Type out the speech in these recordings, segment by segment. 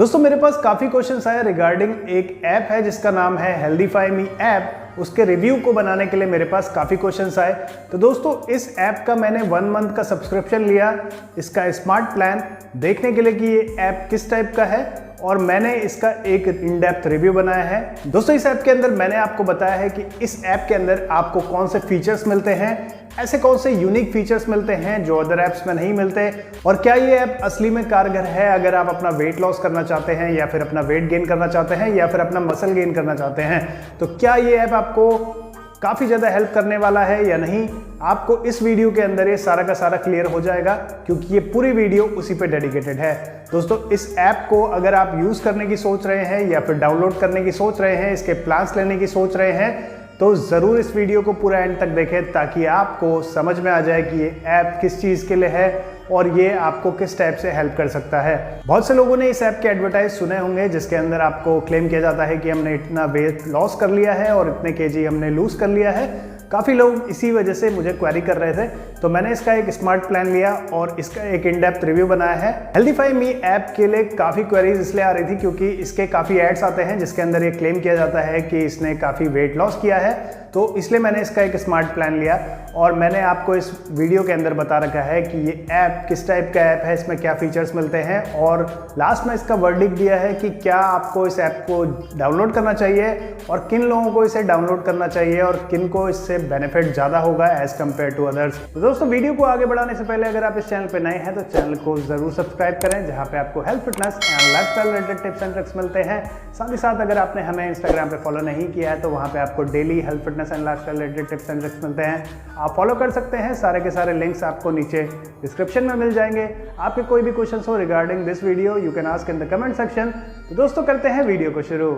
दोस्तों मेरे पास काफ़ी क्वेश्चंस आए रिगार्डिंग एक ऐप है जिसका नाम है हेल्दीफाई मी ऐप। उसके रिव्यू को बनाने के लिए मेरे पास काफ़ी क्वेश्चंस आए। तो दोस्तों इस ऐप का मैंने 1 मंथ का सब्सक्रिप्शन लिया, इसका स्मार्ट प्लान देखने के लिए कि ये ऐप किस टाइप का है, और मैंने इसका एक इन डेप्थ रिव्यू बनाया है। दोस्तों इस ऐप के अंदर मैंने आपको बताया है कि इस ऐप के अंदर आपको कौन से फीचर्स मिलते हैं, ऐसे कौन से यूनिक फीचर्स मिलते हैं जो अदर ऐप्स में नहीं मिलते, और क्या ये ऐप असली में कारगर है अगर आप अपना वेट लॉस करना चाहते हैं या फिर अपना वेट गेन करना चाहते हैं या फिर अपना मसल गेन करना चाहते हैं। तो क्या ये ऐप आपको काफ़ी ज़्यादा हेल्प करने वाला है या नहीं, आपको इस वीडियो के अंदर ये सारा का सारा क्लियर हो जाएगा, क्योंकि ये पूरी वीडियो उसी पे डेडिकेटेड है। दोस्तों इस ऐप को अगर आप यूज़ करने की सोच रहे हैं या फिर डाउनलोड करने की सोच रहे हैं, इसके प्लान्स लेने की सोच रहे हैं, तो ज़रूर इस वीडियो को पूरा एंड तक देखें ताकि आपको समझ में आ जाए कि ये ऐप किस चीज़ के लिए है और ये आपको किस टाइप से हेल्प कर सकता है। बहुत से लोगों ने इस ऐप के एडवर्टाइज सुने होंगे जिसके अंदर आपको क्लेम किया जाता है कि हमने इतना वेट लॉस कर लिया है और इतने केजी हमने लूज कर लिया है। काफ़ी लोग इसी वजह से मुझे क्वेरी कर रहे थे, तो मैंने इसका एक स्मार्ट प्लान लिया और इसका एक इन डेप्थ रिव्यू बनाया है। हेल्दीफाई मी ऐप के लिए काफ़ी क्वेरीज इसलिए आ रही थी क्योंकि इसके काफ़ी एड्स आते हैं जिसके अंदर ये क्लेम किया जाता है कि इसने काफ़ी वेट लॉस किया है, तो इसलिए मैंने इसका एक स्मार्ट प्लान लिया और मैंने आपको इस वीडियो के अंदर बता रखा है कि ये ऐप किस टाइप का ऐप है, इसमें क्या फीचर्स मिलते हैं, और लास्ट में इसका वर्डिक्ट दिया है कि क्या आपको इस ऐप को डाउनलोड करना चाहिए और किन लोगों को इसे डाउनलोड करना चाहिए और किन को इससे बेनिफिट ज़्यादा होगा एज कम्पेयर टू अदर्स। तो दोस्तों वीडियो को आगे बढ़ाने से पहले अगर आप इस चैनल पर नए हैं तो चैनल को ज़रूर सब्सक्राइब करें, जहाँ पे आपको health, fitness and lifestyle related tips and tricks मिलते हैं। साथ ही साथ अगर आपने हमें इंस्टाग्राम पे फॉलो नहीं किया है तो वहाँ पे आपको daily health, fitness and lifestyle related tips and tricks मिलते हैं, आप फॉलो कर सकते हैं। सारे के सारे लिंक्स आपको नीचे डिस्क्रिप्शन में मिल जाएंगे। आपके कोई भी क्वेश्चंस हो regarding this video you can ask in the comment section. तो दोस्तों करते हैं वीडियो को शुरू।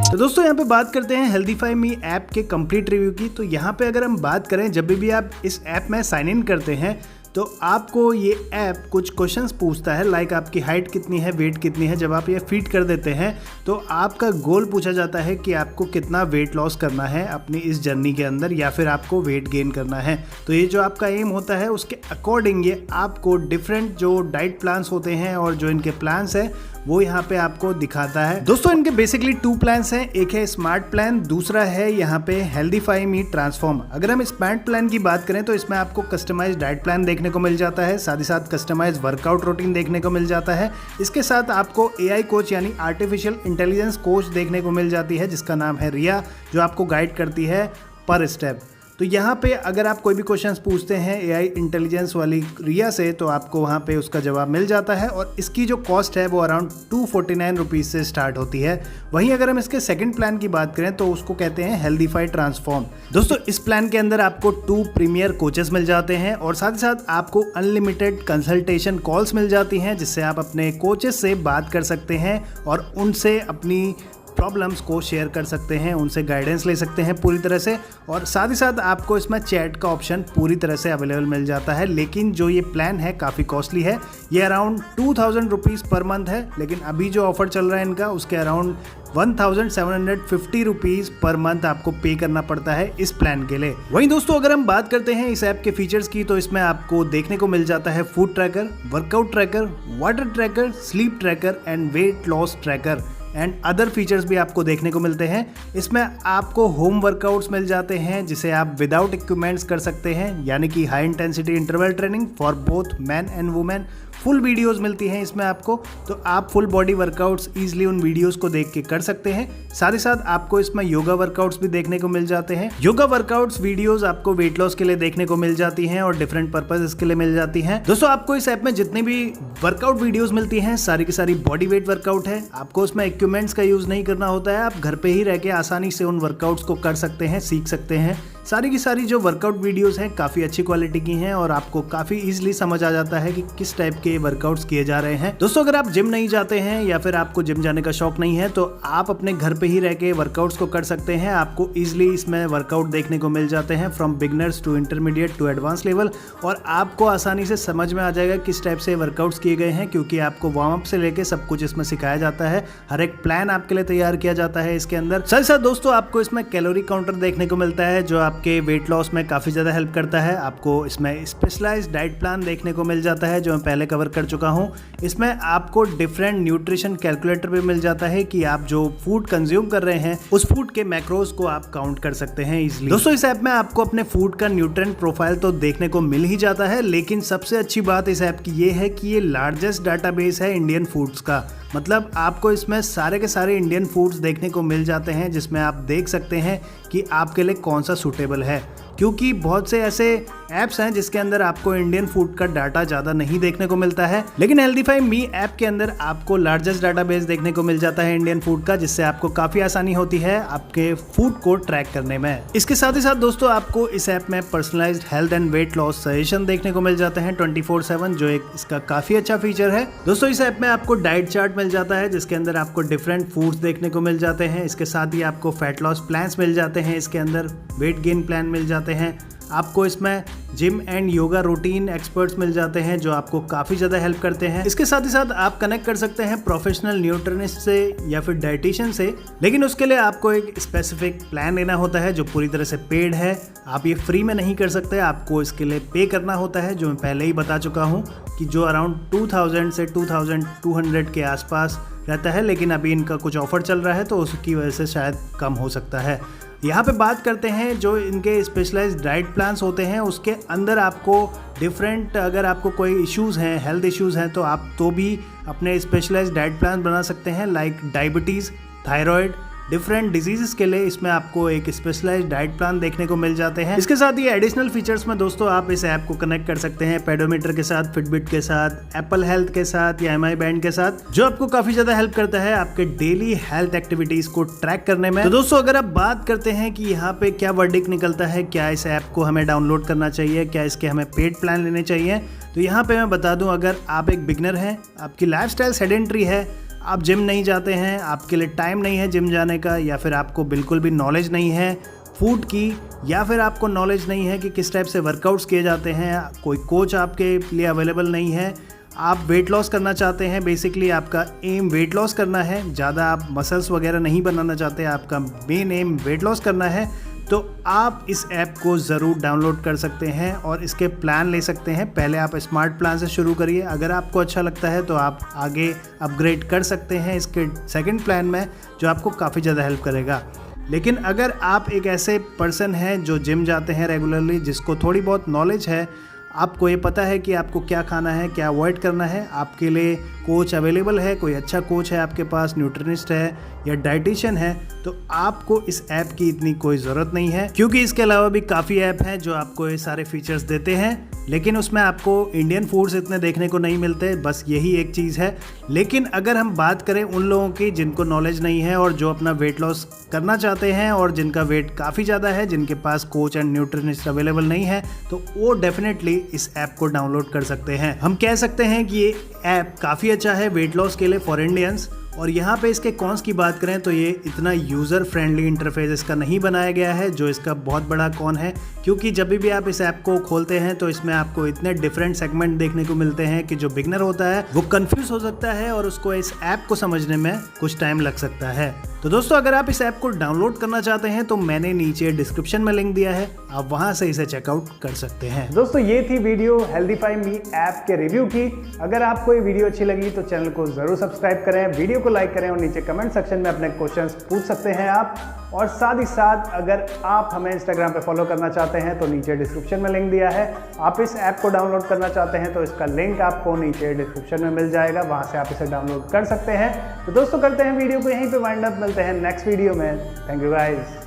तो दोस्तों यहाँ पे बात करते हैं हेल्दीफाई मी ऐप के कंप्लीट रिव्यू की। तो यहाँ पे अगर हम बात करें, जब भी आप इस ऐप में साइन इन करते हैं तो आपको ये ऐप कुछ क्वेश्चंस पूछता है, लाइक आपकी हाइट कितनी है, वेट कितनी है। जब आप ये फीड कर देते हैं तो आपका गोल पूछा जाता है कि आपको कितना वेट लॉस करना है अपनी इस जर्नी के अंदर, या फिर आपको वेट गेन करना है। तो ये जो आपका एम होता है उसके अकॉर्डिंग ये आपको डिफरेंट जो डाइट प्लान्स होते हैं और जो इनके प्लान्स हैं वो यहाँ पे आपको दिखाता है। दोस्तों इनके बेसिकली 2 प्लान्स हैं, एक है स्मार्ट प्लान, दूसरा है यहाँ पे हेल्दीफाई मी ट्रांसफॉर्म। अगर हम स्मार्ट प्लान की बात करें तो इसमें आपको कस्टमाइज डाइट प्लान देखने को मिल जाता है, साथ ही साथ कस्टमाइज वर्कआउट रूटीन देखने को मिल जाता है। इसके साथ आपको AI कोच यानी आर्टिफिशियल इंटेलिजेंस कोच देखने को मिल जाती है जिसका नाम है रिया, जो आपको गाइड करती है पर स्टेप। तो यहाँ पे अगर आप कोई भी क्वेश्चंस पूछते हैं AI इंटेलिजेंस वाली रिया से तो आपको वहाँ पे उसका जवाब मिल जाता है, और इसकी जो कॉस्ट है वो अराउंड 249 रुपीज़ से स्टार्ट होती है। वहीं अगर हम इसके सेकंड प्लान की बात करें तो उसको कहते हैं हेल्दीफाई ट्रांसफॉर्म। दोस्तों इस प्लान के अंदर आपको 2 प्रीमियर कोचेस मिल जाते हैं और साथ ही साथ आपको अनलिमिटेड कंसल्टेशन कॉल्स मिल जाती हैं, जिससे आप अपने कोचेस से बात कर सकते हैं और उनसे अपनी प्रॉब्लम्स को शेयर कर सकते हैं, उनसे गाइडेंस ले सकते हैं पूरी तरह से। और साथ ही साथ आपको इसमें चैट का ऑप्शन पूरी तरह से अवेलेबल मिल जाता है। लेकिन जो ये प्लान है काफ़ी कॉस्टली है, ये अराउंड 2000 रुपीज़ पर मंथ है, लेकिन अभी जो ऑफर चल रहा है इनका उसके अराउंड 1750 रुपीज़ पर मंथ आपको पे करना पड़ता है इस प्लान के लिए। वहीं दोस्तों अगर हम बात करते हैं इस ऐप के फीचर्स की तो इसमें आपको देखने को मिल जाता है food tracker, workout tracker, water tracker, sleep tracker and weight loss tracker and other features भी आपको देखने को मिलते हैं। इसमें आपको होम वर्कआउट्स मिल जाते हैं जिसे आप विदाउट इक्विपमेंट्स कर सकते हैं, यानी कि high intensity interval training for both man and women. Full videos मिलती हैं इसमें आपको, तो आप फुल बॉडी वर्कआउट्स इजीली उन वीडियोस को देख के कर सकते हैं। साथ ही साथ आपको इसमें योगा वर्कआउट्स भी देखने को मिल जाते हैं। योगा वर्कआउट्स वीडियोस आपको वेट लॉस के लिए देखने को मिल जाती हैं और डिफरेंट पर्पस के लिए मिल जाती हैं। दोस्तों आपको इस ऐप में जितनी भी वर्कआउट वीडियोस मिलती हैं सारी की सारी बॉडी वेट वर्कआउट है। आपको उसमें इक्विपमेंट्स का यूज नहीं करना होता है, आप घर पे ही रह के आसानी से उन वर्कआउट्स को कर सकते हैं, सीख सकते हैं। सारी की सारी जो वर्कआउट वीडियोस हैं काफ़ी अच्छी क्वालिटी की हैं और आपको काफ़ी इजीली समझ आ जाता है कि किस टाइप के वर्कआउट्स किए जा रहे हैं। दोस्तों अगर आप जिम नहीं जाते हैं या फिर आपको जिम जाने का शौक नहीं है तो आप अपने घर पे ही रह के वर्कआउट्स को कर सकते हैं। आपको इजीली इसमें वर्कआउट देखने को मिल जाते हैं from beginners to intermediate to advance level, और आपको आसानी से समझ में आ जाएगा किस टाइप से वर्कआउट्स किए गए हैं, क्योंकि आपको वार्म अप से लेके सब कुछ इसमें सिखाया जाता है। हर एक प्लान आपके लिए तैयार किया जाता है इसके अंदर। साथ ही साथ दोस्तों आपको इसमें कैलोरी काउंटर देखने को मिलता है जो आप आपके वेट लॉस में काफ़ी ज़्यादा हेल्प करता है। आपको इसमें स्पेशलाइज्ड डाइट प्लान देखने को मिल जाता है जो मैं पहले कवर कर चुका हूँ। इसमें आपको डिफरेंट न्यूट्रिशन कैलकुलेटर भी मिल जाता है कि आप जो फूड कंज्यूम कर रहे हैं उस फूड के मैक्रोज को आप काउंट कर सकते हैं इजीली। दोस्तों इस ऐप में आपको अपने फूड का न्यूट्रिएंट प्रोफाइल तो देखने को मिल ही जाता है, लेकिन सबसे अच्छी बात इस ऐप की ये है कि ये लार्जेस्ट डाटाबेस है इंडियन फूड्स का। मतलब आपको इसमें सारे के सारे इंडियन फूड्स देखने को मिल जाते हैं जिसमें आप देख सकते हैं कि आपके लिए कौन सा सूटेबल है, क्योंकि बहुत से ऐसे ऐप्स हैं जिसके अंदर आपको इंडियन फूड का डाटा ज़्यादा नहीं देखने को मिलता है, लेकिन हेल्दीफाई मी ऐप के अंदर आपको लार्जेस्ट डाटाबेस देखने को मिल जाता है इंडियन फूड का, जिससे आपको काफ़ी आसानी होती है आपके फूड को ट्रैक करने में। इसके साथ ही साथ दोस्तों आपको इस ऐप में personalised health and weight loss suggestion देखने को मिल जाते हैं 24/7, जो एक इसका काफ़ी अच्छा फीचर है। दोस्तों इस ऐप में आपको डाइट चार्ट मिल जाता है जिसके अंदर आपको डिफरेंट फूड्स देखने को मिल जाते हैं। इसके साथ ही आपको फैट लॉस प्लान्स मिल जाते हैं, इसके अंदर वेट गेन प्लान मिल जाते हैं। आपको इसमें gym and yoga routine experts मिल जाते हैं जो आपको काफ़ी ज़्यादा हेल्प करते हैं। इसके साथ ही साथ आप कनेक्ट कर सकते हैं प्रोफेशनल न्यूट्रिशनिस्ट से या फिर डाइटिशियन से, लेकिन उसके लिए आपको एक स्पेसिफिक प्लान लेना होता है जो पूरी तरह से पेड है। आप ये फ्री में नहीं कर सकते, आपको इसके लिए पे करना होता है, जो मैं पहले ही बता चुका हूँ कि जो अराउंड 2000 से 2200 के आसपास रहता है, लेकिन अभी इनका कुछ ऑफर चल रहा है तो उसकी वजह से शायद कम हो सकता है। यहाँ पे बात करते हैं जो इनके स्पेशलाइज्ड डाइट प्लान्स होते हैं, उसके अंदर आपको डिफरेंट, अगर आपको कोई इश्यूज़ हैं, हेल्थ इश्यूज़ हैं, तो आप तो भी अपने स्पेशलाइज्ड डाइट प्लान बना सकते हैं, like diabetes, thyroid, different disease के लिए इसमें आपको एक स्पेशलाइज्ड डाइट प्लान देखने को मिल जाते हैं। इसके साथ ही एडिशनल फीचर्स में दोस्तों आप इस ऐप को कनेक्ट कर सकते हैं पेडोमीटर के साथ, फिटबिट के साथ, एप्पल हेल्थ के साथ या MI बैंड के साथ, जो आपको काफ़ी ज़्यादा हेल्प करता है आपके डेली हेल्थ एक्टिविटीज़ को ट्रैक करने में। तो दोस्तों अगर आप बात करते हैं कि यहाँ पे क्या वर्डिक्ट निकलता है, क्या इस ऐप को हमें डाउनलोड करना चाहिए, क्या इसके हमें पेड प्लान लेने चाहिए, तो यहाँ पे मैं बता दूँ, अगर आप एक बिगनर हैं, आपकी लाइफस्टाइल सेडेंटरी है, आप जिम नहीं जाते हैं, आपके लिए टाइम नहीं है जिम जाने का, या फिर आपको बिल्कुल भी नॉलेज नहीं है फूड की, या फिर आपको नॉलेज नहीं है कि किस टाइप से वर्कआउट्स किए जाते हैं, कोई कोच आपके लिए अवेलेबल नहीं है, आप वेट लॉस करना चाहते हैं, बेसिकली आपका एम वेट लॉस करना है, ज़्यादा आप मसल्स वगैरह नहीं बनाना चाहते, आपका मेन एम वेट लॉस करना है, तो आप इस ऐप को ज़रूर डाउनलोड कर सकते हैं और इसके प्लान ले सकते हैं। पहले आप स्मार्ट प्लान से शुरू करिए, अगर आपको अच्छा लगता है तो आप आगे अपग्रेड कर सकते हैं इसके सेकंड प्लान में, जो आपको काफ़ी ज़्यादा हेल्प करेगा। लेकिन अगर आप एक ऐसे पर्सन हैं जो जिम जाते हैं रेगुलरली, जिसको थोड़ी बहुत नॉलेज है, आपको ये पता है कि आपको क्या खाना है, क्या अवॉइड करना है, आपके लिए कोच अवेलेबल है, कोई अच्छा कोच है आपके पास, न्यूट्रिशनिस्ट है या डाइटिशियन है, तो आपको इस ऐप की इतनी कोई ज़रूरत नहीं है, क्योंकि इसके अलावा भी काफ़ी ऐप हैं जो आपको ये सारे फीचर्स देते हैं, लेकिन उसमें आपको इंडियन फूड्स इतने देखने को नहीं मिलते, बस यही एक चीज़ है। लेकिन अगर हम बात करें उन लोगों की जिनको नॉलेज नहीं है और जो अपना वेट लॉस करना चाहते हैं और जिनका वेट काफ़ी ज़्यादा है, जिनके पास कोच एंड न्यूट्रिशनिस्ट अवेलेबल नहीं है, तो वो डेफिनेटली इस ऐप को डाउनलोड कर सकते हैं। हम कह सकते हैं कि ये ऐप काफ़ी अच्छा है वेट लॉस के लिए फॉर इंडियंस। और यहाँ पे इसके कॉन्स की बात करें तो ये इतना यूज़र फ्रेंडली इंटरफेस इसका नहीं बनाया गया है, जो इसका बहुत बड़ा कॉन है, क्योंकि जब भी आप इस ऐप को खोलते हैं तो इसमें आपको इतने डिफरेंट सेगमेंट देखने को मिलते हैं कि जो बिगनर होता है वो कंफ्यूज हो सकता है और उसको इस ऐप को समझने में कुछ टाइम लग सकता है। तो दोस्तों अगर आप इस ऐप को डाउनलोड करना चाहते हैं तो मैंने नीचे डिस्क्रिप्शन में लिंक दिया है, आप वहां से इसे चेकआउट कर सकते हैं। दोस्तों ये थी वीडियो हेल्दीफाई मी ऐप के रिव्यू की। अगर आपको ये वीडियो अच्छी लगी तो चैनल को जरूर सब्सक्राइब करें, वीडियो को लाइक करें और नीचे कमेंट सेक्शन में अपने क्वेश्चंस पूछ सकते हैं आप। और साथ ही साथ अगर आप हमें इंस्टाग्राम पे फॉलो करना चाहते हैं तो नीचे डिस्क्रिप्शन में लिंक दिया है। आप इस ऐप को डाउनलोड करना चाहते हैं तो इसका लिंक आपको नीचे डिस्क्रिप्शन में मिल जाएगा, वहां से आप इसे डाउनलोड कर सकते हैं। तो दोस्तों करते हैं वीडियो को यहीं पे वाइंड अप, मिलते हैं नेक्स्ट वीडियो में। Thank you guys.